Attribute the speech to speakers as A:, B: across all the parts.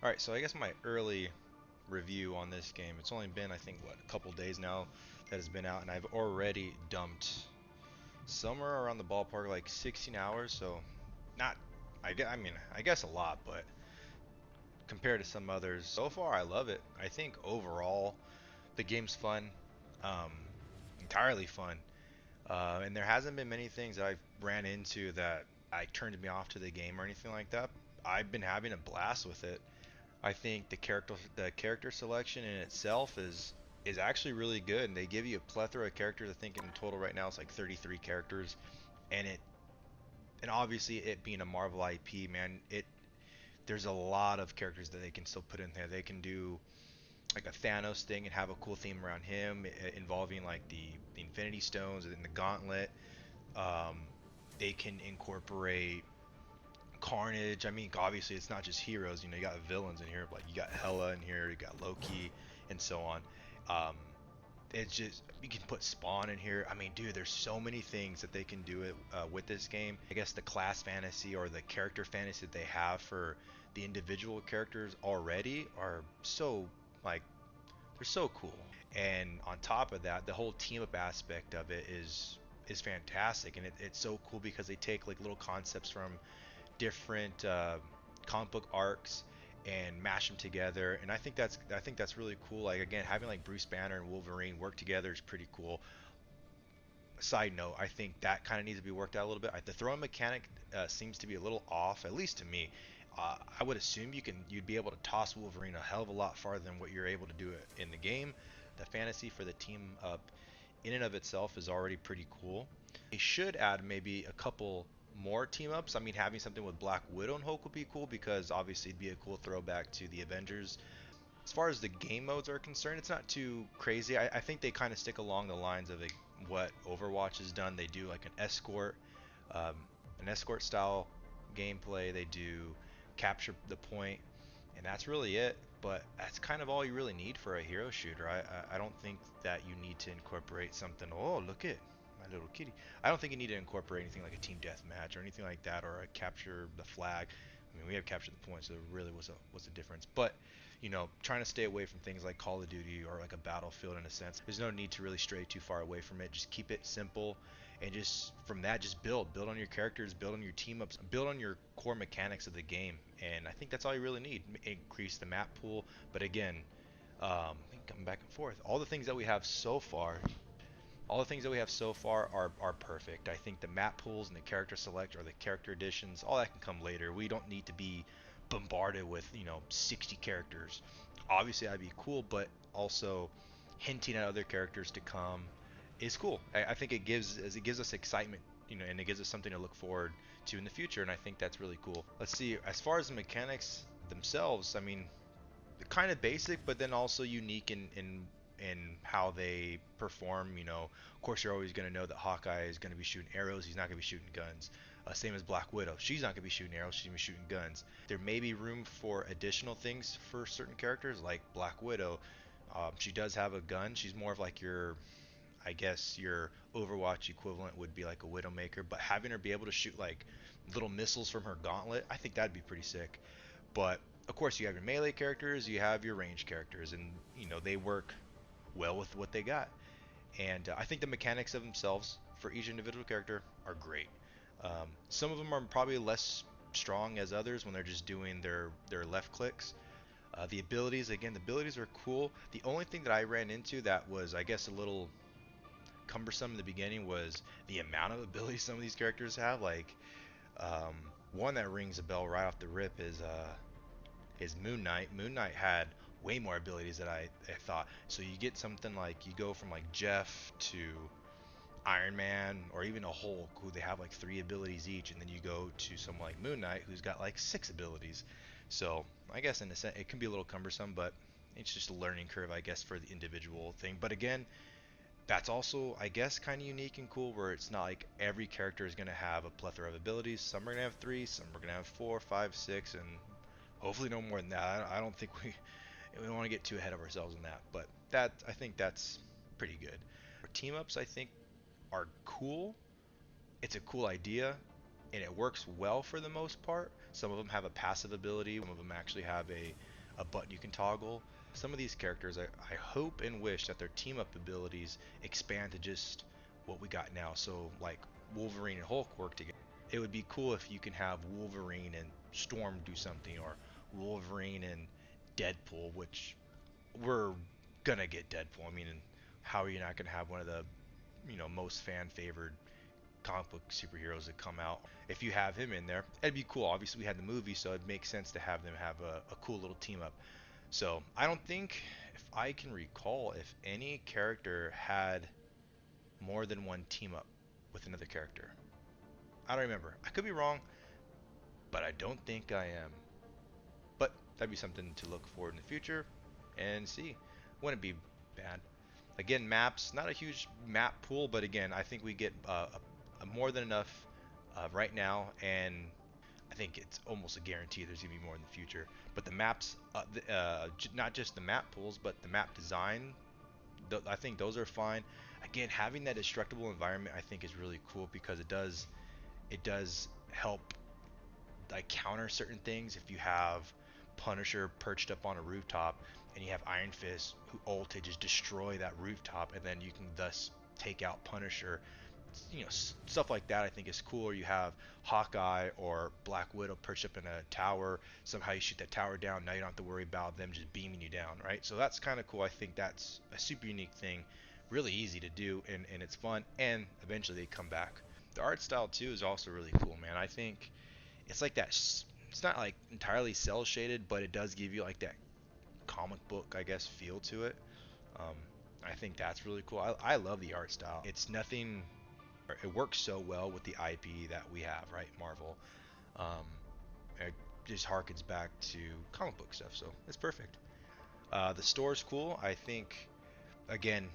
A: All right, so I guess my early review on this game, it's only been, I think, what, a couple days now that it's been out, and I've already dumped somewhere around the ballpark like 16 hours, so not, I mean, I guess a lot, but compared to some others, so far I love it. I think overall the game's fun, um, entirely fun, and there hasn't been many things that I've ran into that I turned me off to the game or anything like that. I've been having a blast with it. I think the character selection in itself is actually really good, and they give you a plethora of characters. I think in total right now it's like 33 characters, and obviously it being a Marvel IP, man, it there's a lot of characters that they can still put in there. They can do like a Thanos thing and have a cool theme around him, involving like the Infinity Stones and the Gauntlet. Um, they can incorporate Carnage. I mean, obviously it's not just heroes. You got villains in here, like you got Hela in here, you got Loki, and so on. Um, it's just you can put Spawn in here. I mean, dude, there's so many things that they can do it with this game. I guess the class fantasy or the character fantasy that they have for the individual characters already are so like they're so cool. And on top of that, the whole team up aspect of it is fantastic, and it's so cool because they take like little concepts from different comic book arcs and mash them together. And I think that's really cool. Like again, having like Bruce Banner and Wolverine work together is pretty cool. Side note, I think that kind of needs to be worked out a little bit. The throwing mechanic seems to be a little off, at least to me. I would assume you'd be able to toss Wolverine a hell of a lot farther than what you're able to do it in the game. The fantasy for the team up in and of itself is already pretty cool. They should add maybe a couple more team ups. I mean, having something with Black Widow and Hulk would be cool because obviously it'd be a cool throwback to the Avengers. As far as the game modes are concerned, it's not too crazy. I think they kind of stick along the lines of what Overwatch has done. They do like um, an escort style gameplay. They do capture the point, and that's really it. But that's kind of all you really need for a hero shooter. I don't think that you need to incorporate something. Oh, look at my little kitty. I don't think you need to incorporate anything like a team deathmatch or anything like that, or a capture the flag. I mean, we have captured the point, so there really was a difference. But trying to stay away from things like Call of Duty or like a Battlefield in a sense. There's no need to really stray too far away from it. Just keep it simple, and just from that, just build on your characters, build on your team ups, build on your core mechanics of the game. And I think that's all you really need. Increase the map pool, but again, coming back and forth, all the things that we have so far are perfect. I think the map pools and the character select or the character additions, all that can come later. We don't need to be bombarded with 60 characters. Obviously that'd be cool, but also hinting at other characters to come is cool. I think it gives us excitement, and it gives us something to look forward to in the future, and I think that's really cool. Let's see, as far as the mechanics themselves, I mean, kind of basic, but then also unique in how they perform. Of course, you're always going to know that Hawkeye is going to be shooting arrows. He's not going to be shooting guns. Same as Black Widow. She's not going to be shooting arrows. She's going to be shooting guns. There may be room for additional things for certain characters, like Black Widow. She does have a gun. She's more of like I guess your Overwatch equivalent would be like a Widowmaker, but having her be able to shoot like little missiles from her gauntlet, I think that'd be pretty sick. But of course, you have your melee characters, you have your range characters, and they work well with what they got. And I think the mechanics of themselves for each individual character are great. Some of them are probably less strong as others when they're just doing their left clicks. The abilities are cool. The only thing that I ran into that was, I guess, a little cumbersome in the beginning was the amount of abilities some of these characters have. Like, um, one that rings a bell right off the rip is Moon Knight. Moon Knight had way more abilities than I thought. So you get something like you go from like Jeff to Iron Man or even a Hulk, who they have like three abilities each, and then you go to someone like Moon Knight who's got like six abilities. So I guess in a sense it can be a little cumbersome, but it's just a learning curve, I guess, for the individual thing. But again, that's also, I guess, kind of unique and cool, where it's not like every character is going to have a plethora of abilities. Some are going to have three, some are going to have four, five, six, and hopefully no more than that. I don't think we don't want to get too ahead of ourselves in that, but I think that's pretty good. For team ups, I think are cool. It's a cool idea, and it works well for the most part. Some of them have a passive ability. Some of them actually have a button you can toggle. Some of these characters, I hope and wish that their team up abilities expand to just what we got now. So like Wolverine and Hulk work together. It would be cool if you can have Wolverine and Storm do something, or Wolverine and Deadpool, which we're gonna get Deadpool. I mean, how are you not gonna have one of the most fan favored comic book superheroes that come out? If you have him in there, it'd be cool. Obviously, we had the movie, so it makes sense to have them have a cool little team up. So I don't think, if I can recall, if any character had more than one team up with another character. I don't remember. I could be wrong, but I don't think I am. But that'd be something to look forward in the future and see. Wouldn't be bad. Again, maps, not a huge map pool, but again, I think we get a more than enough right now, and I think it's almost a guarantee there's gonna be more in the future. But the maps, not just the map pools, but the map design, I think those are fine. Again, having that destructible environment, I think, is really cool because it does help like counter certain things. If you have Punisher perched up on a rooftop and you have Iron Fist who ult to just destroy that rooftop, and then you can thus take out Punisher, stuff like that I think is cool. Or you have Hawkeye or Black Widow perched up in a tower, somehow you shoot that tower down, now you don't have to worry about them just beaming you down, right? So that's kind of cool. I think that's a super unique thing, really easy to do, and it's fun, and eventually they come back. The art style too is also really cool, man. I think it's like that. It's not like entirely cell shaded, but it does give you like that comic book, I guess, feel to it. Um, I think that's really cool. I love the art style. It's nothing. It works so well with the IP that we have, right? Marvel. Um, it just harkens back to comic book stuff, so it's perfect. The store's cool. I think, again,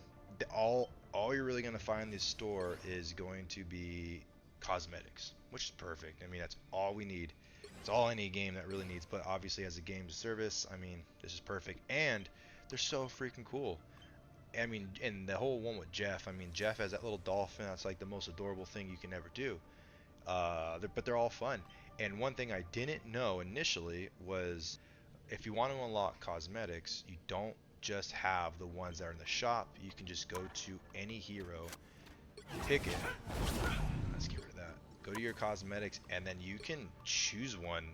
A: all you're really gonna find in this store is going to be cosmetics, which is perfect. I mean, that's all we need. It's all any game that really needs. But obviously, as a game service, I mean, this is perfect, and they're so freaking cool. I mean, and the whole one with Jeff. I mean, Jeff has that little dolphin. That's like the most adorable thing you can ever do. But they're all fun. And one thing I didn't know initially was, if you want to unlock cosmetics, you don't just have the ones that are in the shop. You can just go to any hero, pick it. Let's get rid of that. Go to your cosmetics, and then you can choose one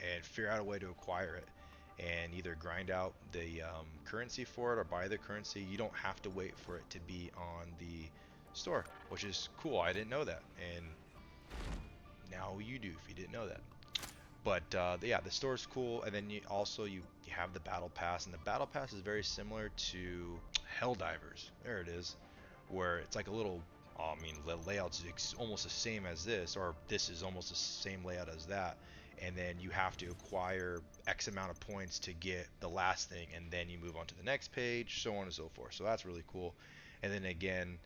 A: and figure out a way to acquire it, and either grind out the currency for it or buy the currency. You don't have to wait for it to be on the store, which is cool. I didn't know that, and now you do if you didn't know that. But yeah, the store's cool, and then you have the battle pass, and the battle pass is very similar to Helldivers. There it is, where it's like a little. I mean, the layout's almost the same as this, or this is almost the same layout as that. And then you have to acquire X amount of points to get the last thing, and then you move on to the next page, so on and so forth. So that's really cool. And then again,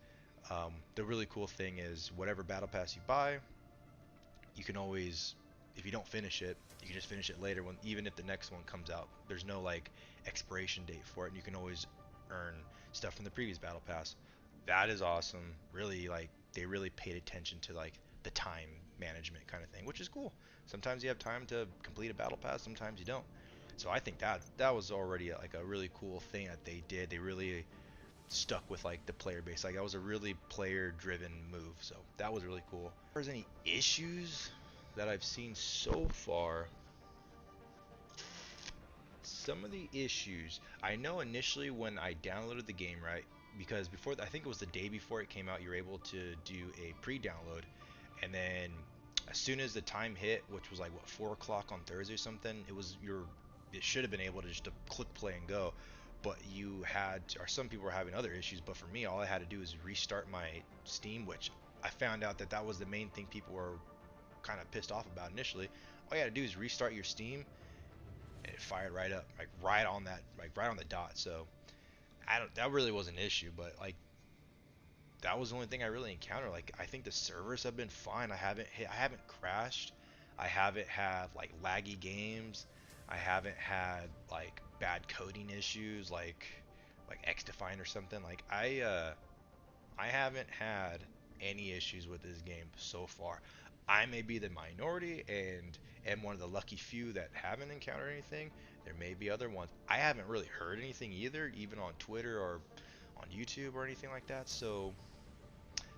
A: the really cool thing is whatever battle pass you buy, you can always, if you don't finish it, you can just finish it later, when even if the next one comes out. There's no like expiration date for it, and you can always earn stuff from the previous battle pass. That is awesome. Really, like, they really paid attention to like the time management kind of thing, which is cool. Sometimes you have time to complete a battle pass, sometimes you don't. So I think that was already like a really cool thing that they did. They really stuck with like the player base. Like, that was a really player driven move. So that was really cool. If there's any issues that I've seen so far, some of the issues, I know initially when I downloaded the game, right? Because before, I think it was the day before it came out, you were able to do a pre-download, and then as soon as the time hit, which was like what, 4 o'clock on Thursday or something, it should have been able to just to click play and go, but you had, or some people were having other issues. But for me, all I had to do is restart my Steam, which I found out that was the main thing people were kind of pissed off about initially. All you had to do is restart your Steam, and it fired right up, like right on that, like right on the dot. So I don't, that really was an issue, but like that was the only thing I really encountered. Like, I think the servers have been fine. I haven't crashed. I haven't had like laggy games. I haven't had like bad coding issues like XDefiant or something. Like, I haven't had any issues with this game so far. I may be the minority and am one of the lucky few that haven't encountered anything. There may be other ones. I haven't really heard anything either, even on Twitter or on YouTube or anything like that. So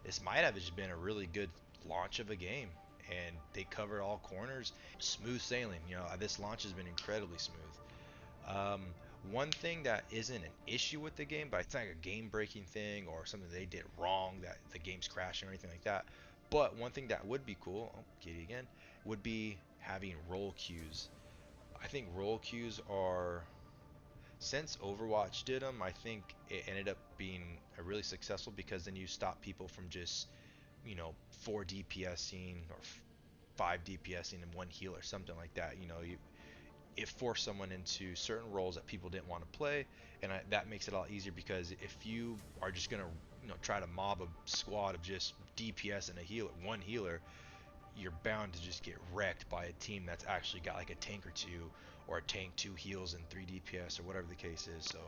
A: this might have just been a really good launch of a game, and they covered all corners. Smooth sailing. This launch has been incredibly smooth. Um, One thing that isn't an issue with the game, but it's not like a game-breaking thing or something they did wrong that the game's crashing or anything like that. But one thing that would be cool, oh, Kitty again, would be having role queues. I think role queues are, since Overwatch did them, I think it ended up being a really successful because then you stop people from just, 4 DPSing or 5 DPSing and 1 heal or something like that. It forced someone into certain roles that people didn't want to play, and that makes it a lot easier because if you are just gonna try to mob a squad of just DPS and a healer, one healer, you're bound to just get wrecked by a team that's actually got like a tank or two, or a tank, 2 heals, and 3 DPS, or whatever the case is. So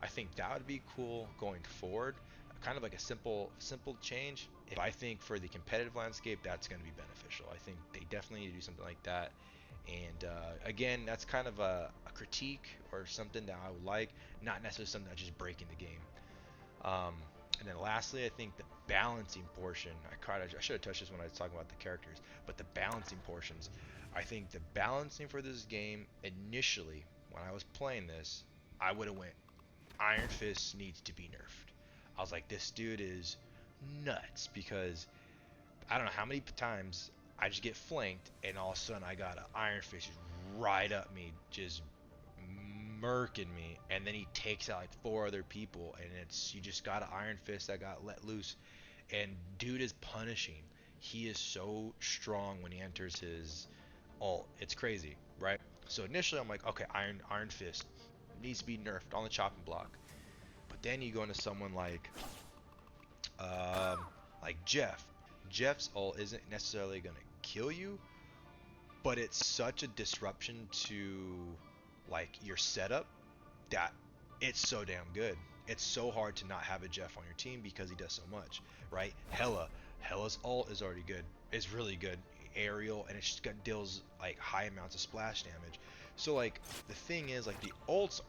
A: I think that would be cool going forward. Kind of like a simple change. If I think for the competitive landscape, that's going to be beneficial. I think they definitely need to do something like that. And again, that's kind of a critique or something that I would like, not necessarily something that's just breaking the game. Um, and then lastly, I think the balancing portion. I should have touched this when I was talking about the characters, but the balancing portions. I think the balancing for this game initially, when I was playing this, I would have went Iron Fist needs to be nerfed. I was like, this dude is nuts because I don't know how many times I just get flanked and all of a sudden I got an Iron Fist just right up me, just murking me, and then he takes out like 4 other people, and it's you just got an Iron Fist that got let loose, and dude is punishing. He is so strong when he enters his ult. It's crazy, right? So initially I'm like, okay, Iron Fist needs to be nerfed on the chopping block. But then you go into someone um, like Jeff. Jeff's ult isn't necessarily gonna kill you, but it's such a disruption to like your setup that it's so damn good. It's so hard to not have a Jeff on your team because he does so much, right? Hella's ult is already good. It's really good. Aerial, and it just deals like high amounts of splash damage. So like the thing is like the ults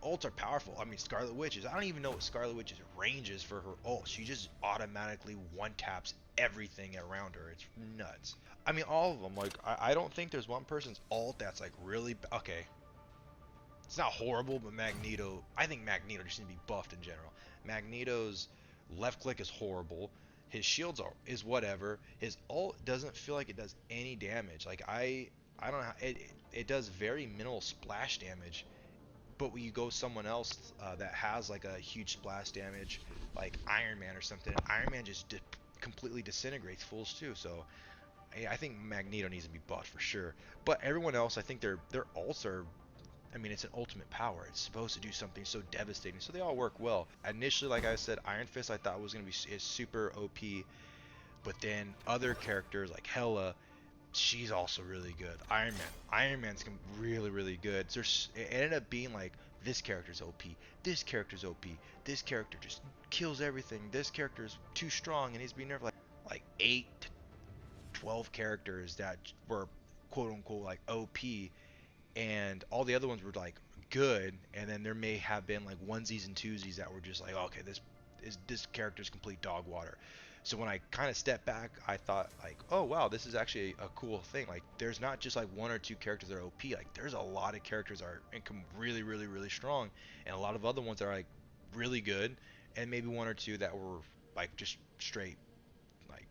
A: are powerful. I mean, Scarlet Witch I don't even know what Scarlet Witch's range is for her ult. She just automatically one taps everything around her. It's nuts. I mean, all of them. Like, I don't think there's one person's ult that's like really okay. It's not horrible, but Magneto. I think Magneto just needs to be buffed in general. Magneto's left click is horrible. His shields is whatever. His ult doesn't feel like it does any damage. Like I don't know. It does very minimal splash damage, but when you go someone else that has like a huge splash damage, like Iron Man or something, Iron Man just completely disintegrates fools too. So I think Magneto needs to be buffed for sure. But everyone else, I think their ults are. I mean, it's an ultimate power. It's supposed to do something so devastating, so they all work well. Initially, like I said, Iron Fist I thought was gonna be is super OP, but then other characters like Hela, she's also really good. Iron Man's really really good. So it ended up being like this character's OP, this character's OP, this character just kills everything. This character's too strong and he's being nerfed like 8 to 12 characters that were quote unquote like OP, and all the other ones were like good, and then there may have been like onesies and twosies that were just like, okay, this character's complete dog water. So when I kind of stepped back, I thought like, oh wow, this is actually a cool thing. Like there's not just like 1 or 2 characters that are OP. Like there's a lot of characters that are really really really strong, and a lot of other ones that are like really good, and maybe 1 or 2 that were like just straight like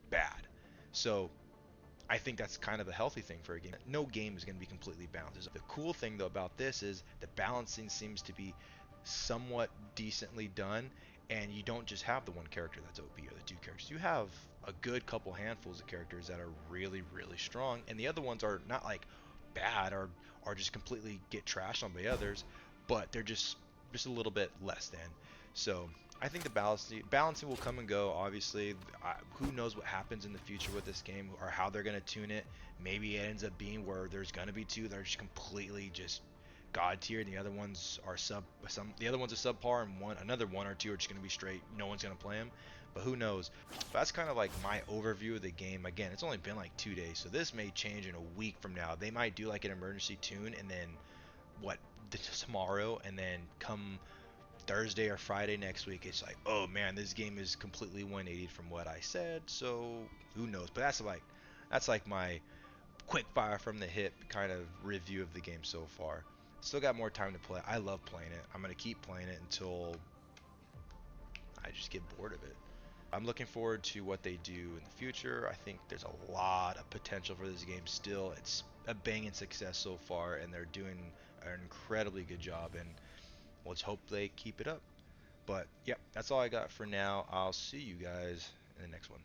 A: bad. So I think that's kind of a healthy thing for a game. No game is going to be completely balanced. The cool thing though about this is the balancing seems to be somewhat decently done, and you don't just have the one character that's OP or the 2 characters. You have a good couple handfuls of characters that are really really strong, and the other ones are not like bad or just completely get trashed on by others, but they're just a little bit less than. So I think the balancing will come and go. Obviously, who knows what happens in the future with this game or how they're going to tune it. Maybe it ends up being where there's going to be 2 that are just completely just god tier, and the other ones are the other ones are subpar, and another one or two are just gonna be straight. No one's gonna play them, but who knows? But that's kind of like my overview of the game. Again, it's only been like 2 days, so this may change in a week from now. They might do like an emergency tune, and then what tomorrow, and then come Thursday or Friday next week, it's like, oh man, this game is completely 180 from what I said. So who knows? But that's like my quick fire from the hip kind of review of the game so far. Still got more time to play. I love playing it. I'm gonna keep playing it until I just get bored of it. I'm looking forward to what they do in the future. I think there's a lot of potential for this game still. It's a banging success so far, and they're doing an incredibly good job. And let's hope they keep it up. But yep, that's all I got for now. I'll see you guys in the next one.